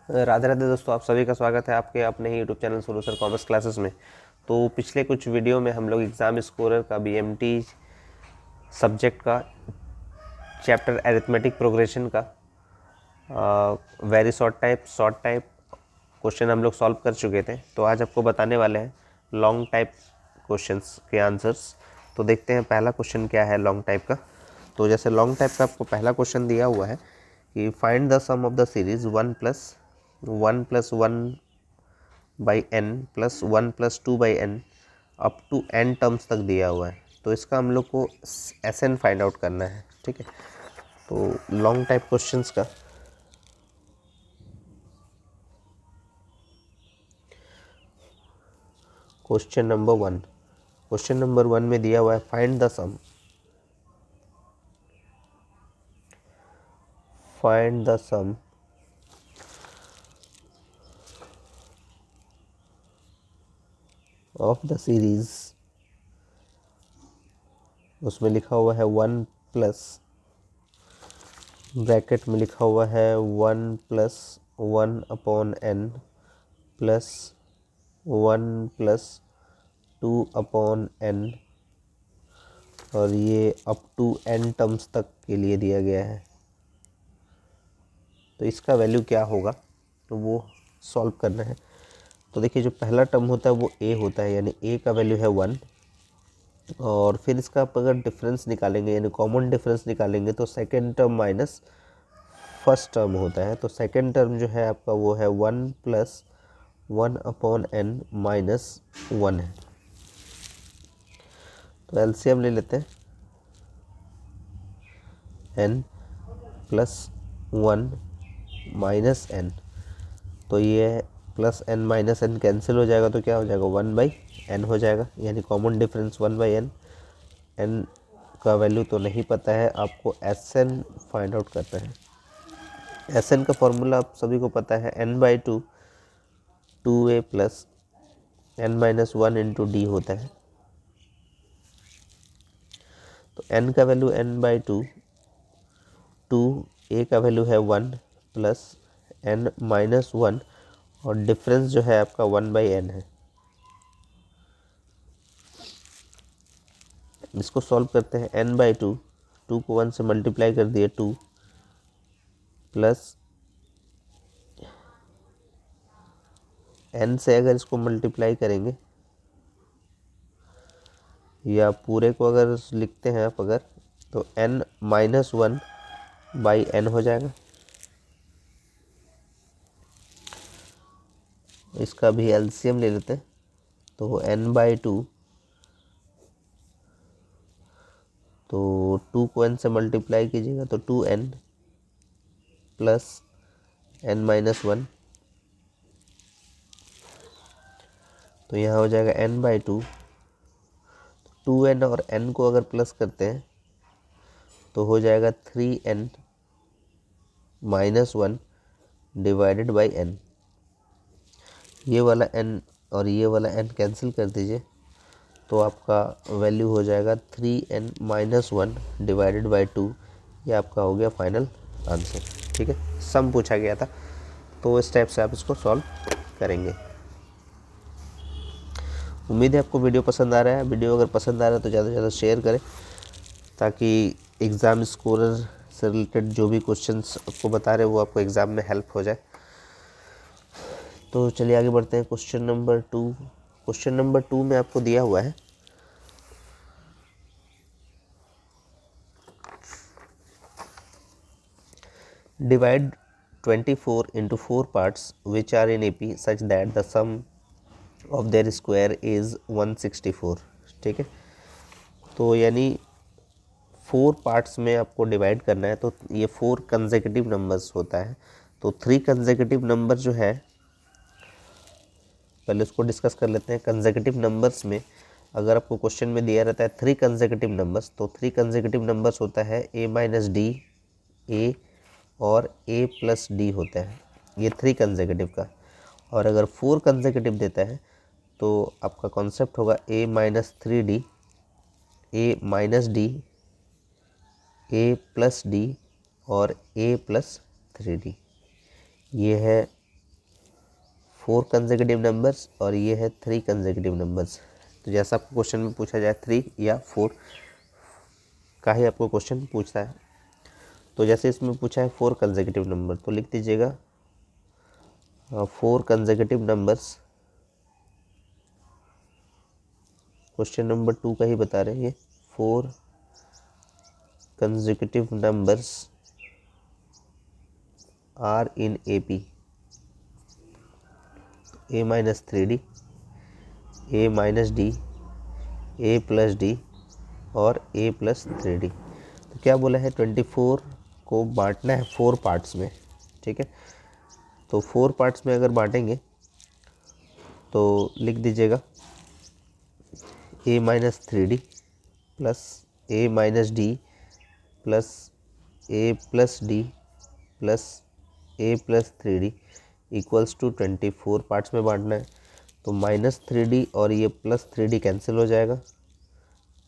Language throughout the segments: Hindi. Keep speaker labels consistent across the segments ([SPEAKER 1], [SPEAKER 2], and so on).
[SPEAKER 1] राधे राधे दोस्तों, आप सभी का स्वागत है आपके अपने ही यूट्यूब चैनल सोलूसर कॉमर्स क्लासेस में। तो पिछले कुछ वीडियो में हम लोग एग्ज़ाम स्कोरर का बीएमटी सब्जेक्ट का चैप्टर अरिथमेटिक प्रोग्रेशन का वेरी शॉर्ट टाइप क्वेश्चन हम लोग सॉल्व कर चुके थे। तो आज आपको बताने वाले हैं लॉन्ग टाइप क्वेश्चंस के आंसर्स। तो देखते हैं पहला क्वेश्चन क्या है लॉन्ग टाइप का। तो जैसे लॉन्ग टाइप का आपको पहला क्वेश्चन दिया हुआ है कि find the sum of the series 1+1+1/n+1+2/n up to n terms तक दिया हुआ है। तो इसका हम लोग को एस एन फाइंड आउट करना है, ठीक है। तो लॉन्ग टाइप क्वेश्चंस का क्वेश्चन नंबर वन में दिया हुआ है find the sum of the series. उसमें लिखा हुआ है 1 प्लस, ब्रैकेट में लिखा हुआ है 1+1/n प्लस 1+2/n, और ये अप टू n टर्म्स तक के लिए दिया गया है। तो इसका वैल्यू क्या होगा तो वो सॉल्व करना है। तो देखिए, जो पहला टर्म होता है वो a होता है, यानी a का वैल्यू है 1। और फिर इसका आप अगर डिफरेंस निकालेंगे यानी कॉमन डिफरेंस निकालेंगे तो second term minus first term होता है। तो सेकेंड टर्म जो है आपका वो है 1+1/n माइनस 1 है। तो एलसीएम ले लेते हैं, n+1 माइनस n। तो ये +n माइनस n कैंसिल हो जाएगा, तो क्या हो जाएगा 1/n हो जाएगा, यानी कॉमन डिफरेंस 1/n। n का वैल्यू तो नहीं पता है, आपको Sn फाइंड आउट करना है। Sn का फॉर्मूला आप सभी को पता है, n/2 2a plus n-1 into D होता है। तो n का वैल्यू n/2, 2a का वैल्यू है 1 प्लस n-1, और डिफरेंस जो है आपका 1/n है। इसको सॉल्व करते हैं। n/2, 2 को 1 से मल्टीप्लाई कर दिए 2, प्लस n से अगर इसको मल्टीप्लाई करेंगे या पूरे को अगर लिखते हैं आप अगर, तो n-1/n हो जाएगा। इसका भी एलसीएम ले लेते हैं। तो n/2, तो 2 को n से मल्टीप्लाई कीजिएगा तो 2n प्लस n-1, तो यहाँ हो जाएगा n/2। 2n और n को अगर प्लस करते हैं तो हो जाएगा 3n-1 डिवाइडेड बाई n। ये वाला n और ये वाला n कैंसिल कर दीजिए, तो आपका वैल्यू हो जाएगा 3n-1 डिवाइडेड बाई 2। ये आपका हो गया फाइनल आंसर, ठीक है। सम पूछा गया था, तो इस टाइप से आप इसको सॉल्व करेंगे। उम्मीद है आपको वीडियो पसंद आ रहा है। वीडियो अगर पसंद आ रहा है तो ज़्यादा से ज़्यादा शेयर करें, ताकि एग्ज़ाम स्कोरर से रिलेटेड जो भी क्वेश्चंस आपको बता रहे हैं वो आपको एग्ज़ाम में हेल्प हो जाए। तो चलिए आगे बढ़ते हैं। क्वेश्चन नंबर टू में आपको दिया हुआ है divide 24 into 4 parts which are in AP such that the sum of their square is 164, ठीक है। तो यानी 4 पार्ट्स में आपको डिवाइड करना है। तो ये 4 कंसेक्यूटिव नंबर्स होता है। तो 3 कंसेक्यूटिव नंबर जो है, पहले उसको डिस्कस कर लेते हैं। कंसेक्यूटिव नंबर्स में अगर आपको क्वेश्चन में दिया रहता है 3 कंसेक्यूटिव नंबर्स, तो 3 कंसेक्यूटिव नंबर्स होता है a-d, a और a+d होता है, ये 3 कंसेक्यूटिव का। और अगर 4 कंसेक्यूटिव देता है तो आपका कॉन्सेप्ट होगा a-3d, a-d, a+d और a+3d। ये है 4 कंसेक्यूटिव नंबर्स और ये है 3 कंसेक्यूटिव नंबर्स। तो जैसा आपको क्वेश्चन में पूछा जाए 3 या 4 का ही आपको क्वेश्चन पूछता है। तो जैसे इसमें पूछा है 4 कंसेक्यूटिव नंबर, तो लिख दीजिएगा 4 कंसेक्यूटिव नंबर्स। क्वेश्चन नंबर 2 का ही बता रहे हैं ये। 4 consecutive numbers are in AP A minus 3D, A minus D, A plus D और A plus 3D। तो क्या बोला है 24 को बांटना है 4 पार्ट्स में, ठीक है। तो 4 पार्ट्स में अगर बांटेंगे तो लिख दीजिएगा A minus 3D plus A minus D plus A plus D plus A plus 3D equals to 24 parts में बांटना है। तो -3D और ये +3D कैंसिल हो जाएगा,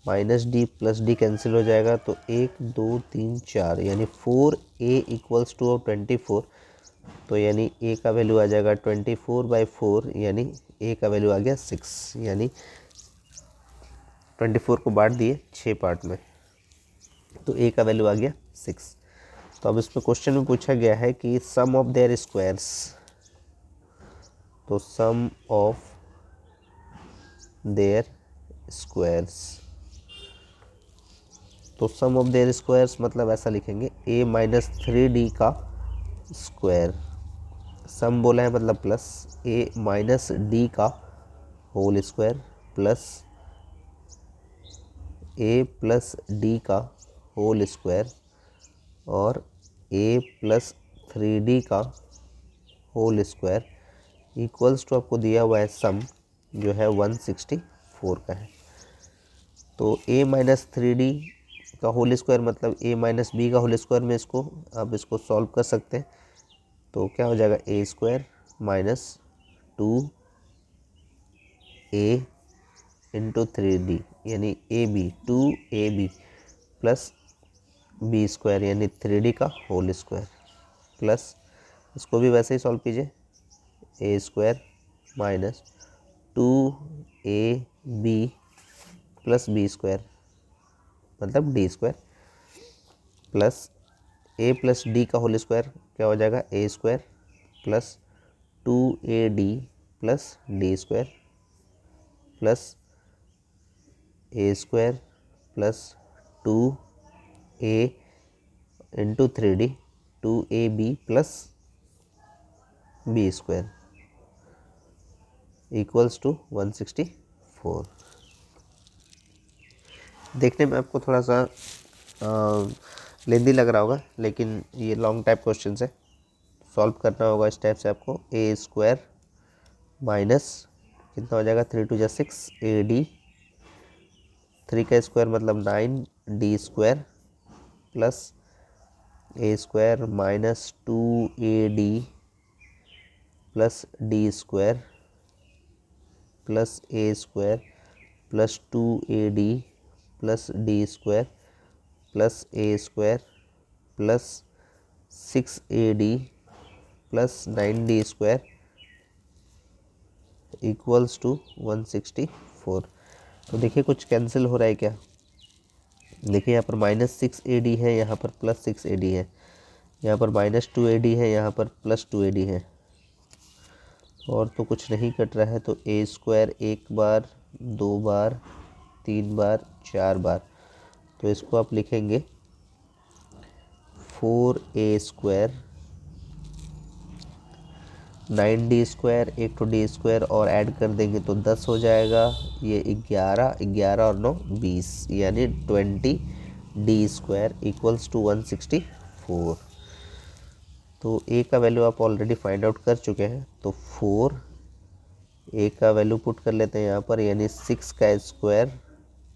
[SPEAKER 1] -D प्लस D कैंसिल हो जाएगा। तो 1 2 3 4 यानी 4A इक्वल्स टू 24। तो यानी A का वैल्यू आ जाएगा 24/4, यानी A का वैल्यू आ गया 6, यानी 24 को बांट दिए 6 पार्ट में, तो A का वैल्यू आ गया 6। तो अब इसमें क्वेश्चन में पूछा गया है कि सम ऑफ देयर स्क्वायर्स। तो सम ऑफ देयर स्क्वायर्स, तो सम ऑफ देयर स्क्वायर्स मतलब ऐसा लिखेंगे A माइनस 3D का स्क्वायर। सम बोला है मतलब प्लस A माइनस D का whole square plus A plus D का होल स्क्वायर और A प्लस 3D का होल स्क्वायर इक्वल्स टू आपको दिया हुआ है सम जो है 164 का है। तो A माइनस 3D का होल स्क्वायर मतलब A माइनस बी का होल स्क्वायर में इसको आप इसको सॉल्व कर सकते हैं। तो क्या हो जाएगा A square minus 2A into 3D यानी AB 2AB plus B square यानी 3D का होल स्क्वायर प्लस इसको भी वैसे ही सॉल्व कीजिए A square minus 2AB plus B square मतलब D square plus A plus D का होल स्क्वायर क्या हो जाएगा A square plus 2AD plus D square plus A square plus 2A into 3D 2AB plus B square equals to 164। देखने में आपको थोड़ा सा लेंदी लग रहा होगा, लेकिन ये लॉन्ग टाइप क्वेश्चन है, सॉल्व करना होगा इस टाइप से आपको। A स्क्वायर माइनस कितना हो जाएगा 3 2 6 AD 3 का स्क्वायर मतलब 9D square plus A square minus 2AD plus D square plus A square plus 2AD plus D square plus A square plus 6AD plus 9D square equals to 164। तो देखिए कुछ कैंसिल हो रहा है क्या। देखिए यहाँ पर -6AD है, यहाँ पर +6AD है, यहाँ पर -2AD है, यहाँ पर +2AD है, और तो कुछ नहीं कट रहा है। तो A स्क्वायर 1 बार 2 बार 3 बार 4 बार, तो इसको आप लिखेंगे 4A स्क्वायर 9D स्क्वायर 1 तो D स्क्वायर और ऐड कर देंगे तो 10 हो जाएगा, ये 11 11 और 9 20 यानी 20D स्क्वायर इक्वल्स टू 164। तो A का वैल्यू आप ऑलरेडी फाइंड आउट कर चुके हैं, तो 4A का वैल्यू पुट कर लेते हैं यहाँ पर, यानी 6 का square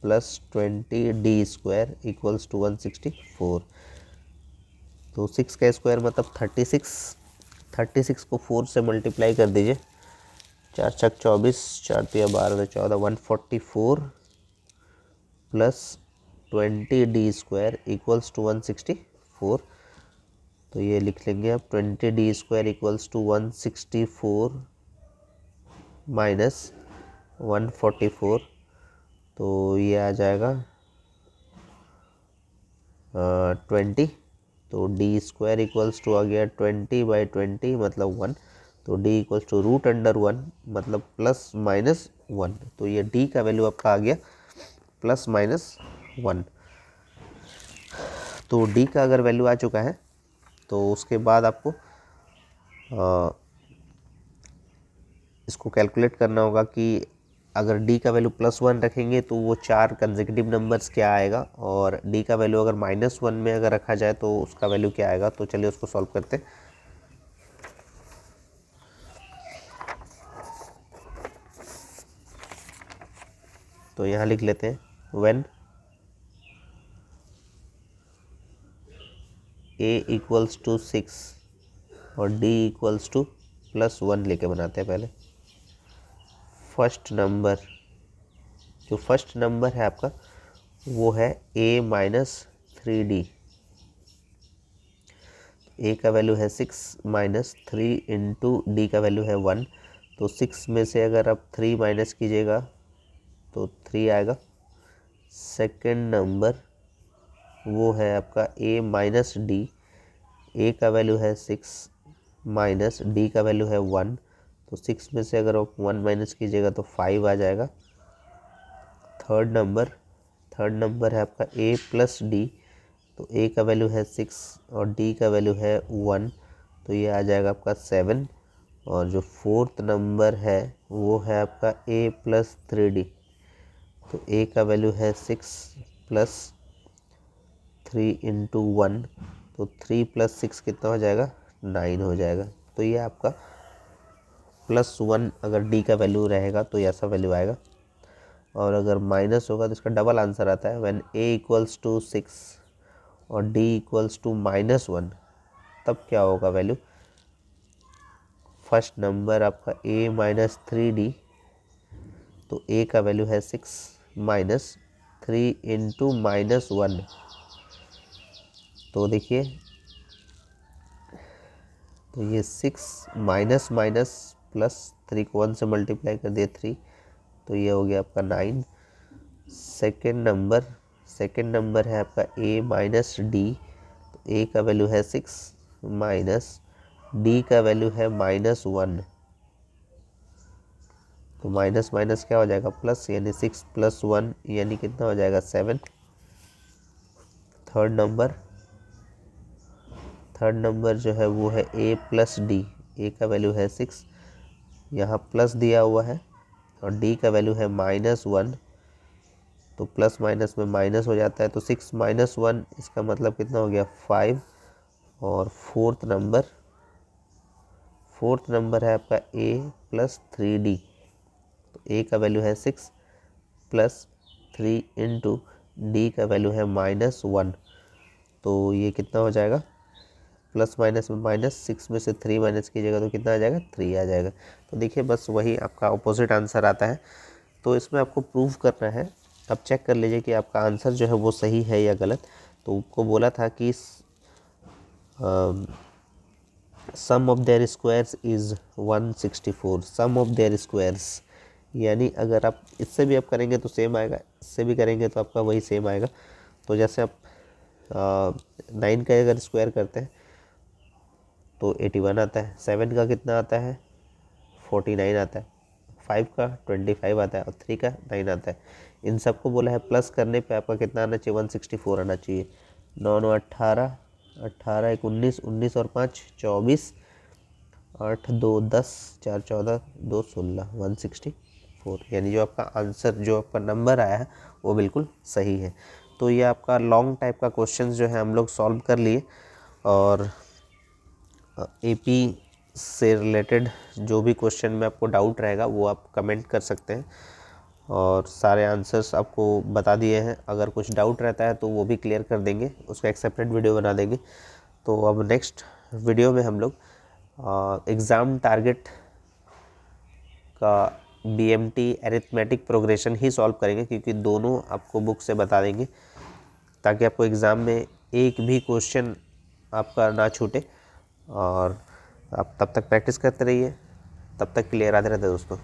[SPEAKER 1] plus 20D square equals to 164। तो 6 का स्क्वायर मतलब 36 को 4 से मल्टीप्लाई कर दीजिए, 4 छक 24 4 तिया 12 14 144 plus 20D square equals to 164। तो ये लिख लेंगे आप 20D square equals to 164 minus 144, तो ये आ जाएगा 20। तो डी स्क्वायर इक्वल्स टू आ गया 20/20 मतलब 1। तो डी इक्वल्स टू √1 मतलब ±1। तो ये डी का वैल्यू आपका आ गया ±1। तो डी का अगर वैल्यू आ चुका है तो उसके बाद आपको इसको कैलकुलेट करना होगा कि अगर डी का वैल्यू +1 रखेंगे तो वो 4 कंसेक्यूटिव नंबर्स क्या आएगा, और डी का वैल्यू अगर -1 में अगर रखा जाए तो उसका वैल्यू क्या आएगा। तो चलिए उसको सॉल्व करते हैं। तो यहाँ लिख लेते हैं व्हेन a इक्वल्स टू 6 और d इक्वल्स टू +1 लेके बनाते हैं पहले। फर्स्ट नंबर, जो फर्स्ट नंबर है आपका वो है a - 3d। a का वैल्यू है 6 - 3 इंटू डी का वैल्यू है 1। तो 6 में से अगर आप 3 माइनस कीजिएगा तो 3 आएगा। सेकंड नंबर वो है आपका a - d। a का वैल्यू है 6 माइनस डी का वैल्यू है 1। तो 6 में से अगर आप 1 माइनस कीजिएगा तो 5 आ जाएगा। थर्ड नंबर है आपका a + d। तो a का वैल्यू है 6 और d का वैल्यू है 1। तो ये आ जाएगा आपका 7। और जो फोर्थ नंबर है वो है आपका a + 3d। तो a का वैल्यू है 6 + 3 इंटू 1। तो 3 + 6 कितना हो जाएगा, 9 हो जाएगा। तो ये आपका +1 अगर डी का वैल्यू रहेगा तो ऐसा वैल्यू आएगा, और अगर माइनस होगा तो इसका डबल आंसर आता है। व्हेन a इक्वल्स टू 6 और d इक्वल्स टू -1 तब क्या होगा वैल्यू। फर्स्ट नंबर आपका a - 3d। तो a का वैल्यू है 6 - 3 इंटू -1। तो देखिए, तो ये 6 माइनस माइनस प्लस 3 को 1 से मल्टीप्लाई कर दिए 3। तो ये हो गया आपका 9। सेकेंड नंबर है आपका a - d। तो a का वैल्यू है 6 माइनस d का वैल्यू है -1। तो माइनस माइनस क्या हो जाएगा, प्लस, यानी 6 + 1 यानी कितना हो जाएगा 7। थर्ड नंबर जो है वो है a + d। a का वैल्यू है 6, यहाँ प्लस दिया हुआ है, और d का वैल्यू है -1। तो प्लस माइनस में माइनस हो जाता है। तो 6 - 1 इसका मतलब कितना हो गया 5। और फोर्थ नंबर है आपका a + 3d। तो a का वैल्यू है 6 + 3 इंटू डी का वैल्यू है -1। तो ये कितना हो जाएगा, प्लस माइनस में माइनस, 6 में से 3 माइनस कीजिएगा तो कितना आ जाएगा, 3 आ जाएगा। तो देखिए बस वही आपका ऑपोजिट आंसर आता है। तो इसमें आपको प्रूव करना है। अब चेक कर लीजिए कि आपका आंसर जो है वो सही है या गलत। तो आपको बोला था कि sum of their squares is 164। Sum of their squares यानी अगर आप इससे भी आप करेंगे तो सेम आएगा, इससे भी करेंगे तो आपका वही सेम आएगा। तो जैसे आप 9 का अगर स्क्वायर करते हैं तो 81 आता है। 7 का कितना आता है, 49 आता है। 5 का 25 आता है, और 3 का 9 आता है। इन सबको बोला है प्लस करने पे आपका कितना आना चाहिए, 164 आना चाहिए। 9 9 18, 18 1 19, 19 और 5 24, 8 2 10, 4 14, 2 16, 164। यानी जो आपका आंसर, जो आपका नंबर आया है वो बिल्कुल सही है। तो ये आपका लॉन्ग टाइप का क्वेश्चन जो है हम लोग सॉल्व कर लिए। और एपी से रिलेटेड जो भी क्वेश्चन में आपको डाउट रहेगा वो आप कमेंट कर सकते हैं, और सारे आंसर्स आपको बता दिए हैं। अगर कुछ डाउट रहता है तो वो भी क्लियर कर देंगे, उसका एक सेपरेट वीडियो बना देंगे। तो अब नेक्स्ट वीडियो में हम लोग एग्ज़ाम टारगेट का बीएमटी अरिथमेटिक प्रोग्रेशन ही सॉल्व करेंगे, क्योंकि दोनों आपको बुक से बता देंगे, ताकि आपको एग्ज़ाम में एक भी क्वेश्चन आपका ना छूटे। और आप तब तक प्रैक्टिस करते रहिए। तब तक के लिए राधे राधे दोस्तों।